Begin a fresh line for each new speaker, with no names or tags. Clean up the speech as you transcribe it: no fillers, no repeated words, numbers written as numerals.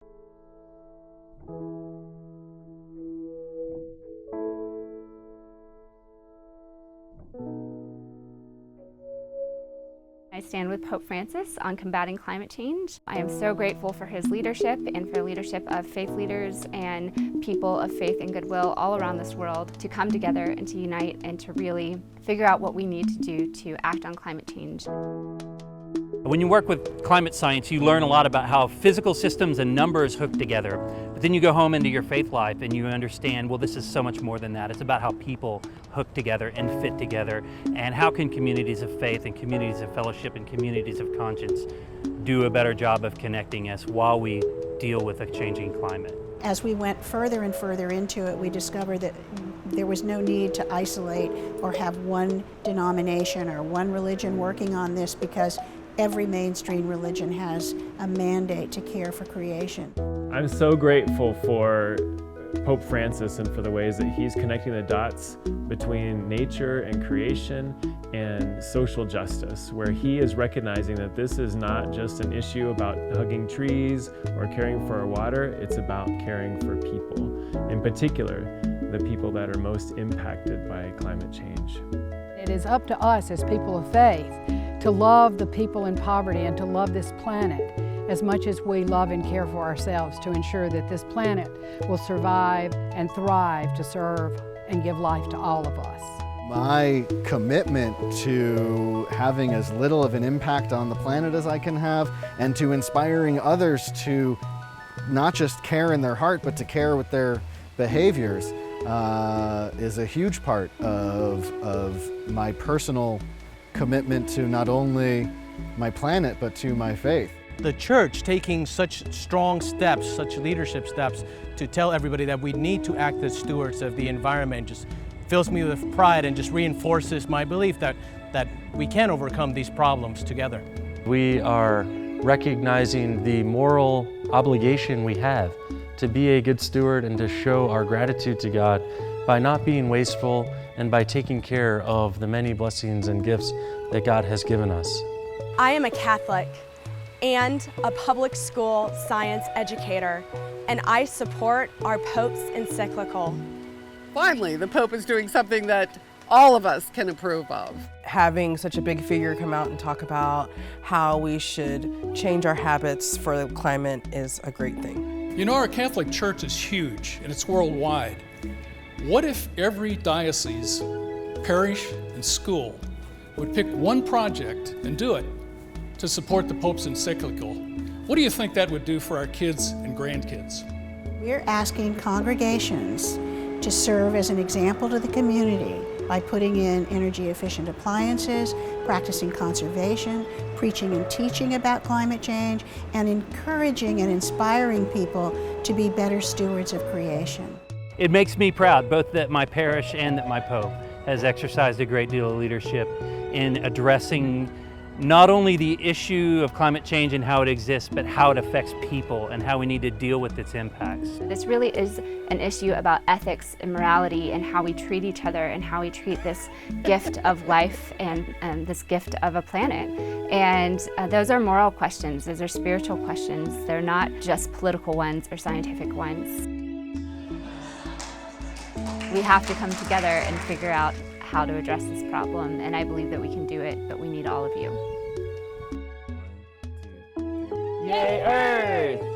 I stand with Pope Francis on combating climate change. I am so grateful for his leadership and for the leadership of faith leaders and people of faith and goodwill all around this world to come together and to unite and to really figure out what we need to do to act on climate change.
When you work with climate science, you learn a lot about how physical systems and numbers hook together. But then you go home into your faith life and you understand, well, this is so much more than that. It's about how people hook together and fit together. And how can communities of faith and communities of fellowship and communities of conscience do a better job of connecting us while we deal with a changing climate?
As we went further and further into it, we discovered that there was no need to isolate or have one denomination or one religion working on this, because every mainstream religion has a mandate to care for creation.
I'm so grateful for Pope Francis and for the ways that he's connecting the dots between nature and creation and social justice, where he is recognizing that this is not just an issue about hugging trees or caring for our water, it's about caring for people, in particular, the people that are most impacted by climate change.
It is up to us as people of faith to love the people in poverty and to love this planet as much as we love and care for ourselves, to ensure that this planet will survive and thrive to serve and give life to all of us.
My commitment to having as little of an impact on the planet as I can have, and to inspiring others to not just care in their heart, but to care with their behaviors, is a huge part of my personal commitment to not only my planet, but to my faith.
The church taking such strong steps, such leadership steps, to tell everybody that we need to act as stewards of the environment just fills me with pride and just reinforces my belief that we can overcome these problems together.
We are recognizing the moral obligation we have to be a good steward and to show our gratitude to God by not being wasteful and by taking care of the many blessings and gifts that God has given us.
I am a Catholic and a public school science educator, and I support our Pope's encyclical.
Finally, the Pope is doing something that all of us can approve of.
Having such a big figure come out and talk about how we should change our habits for the climate is a great thing.
You know, our Catholic Church is huge and it's worldwide. What if every diocese, parish, and school would pick one project and do it to support the Pope's encyclical? What do you think that would do for our kids and grandkids?
We're asking congregations to serve as an example to the community by putting in energy efficient appliances, practicing conservation, preaching and teaching about climate change, and encouraging and inspiring people to be better stewards of creation.
It makes me proud, both that my parish and that my Pope has exercised a great deal of leadership in addressing not only the issue of climate change and how it exists, but how it affects people and how we need to deal with its impacts.
This really is an issue about ethics and morality and how we treat each other and how we treat this gift of life and this gift of a planet. And those are moral questions, those are spiritual questions. They're not just political ones or scientific ones. We have to come together and figure out how to address this problem, and I believe that we can do it, but we need all of you.
Yay, Earth!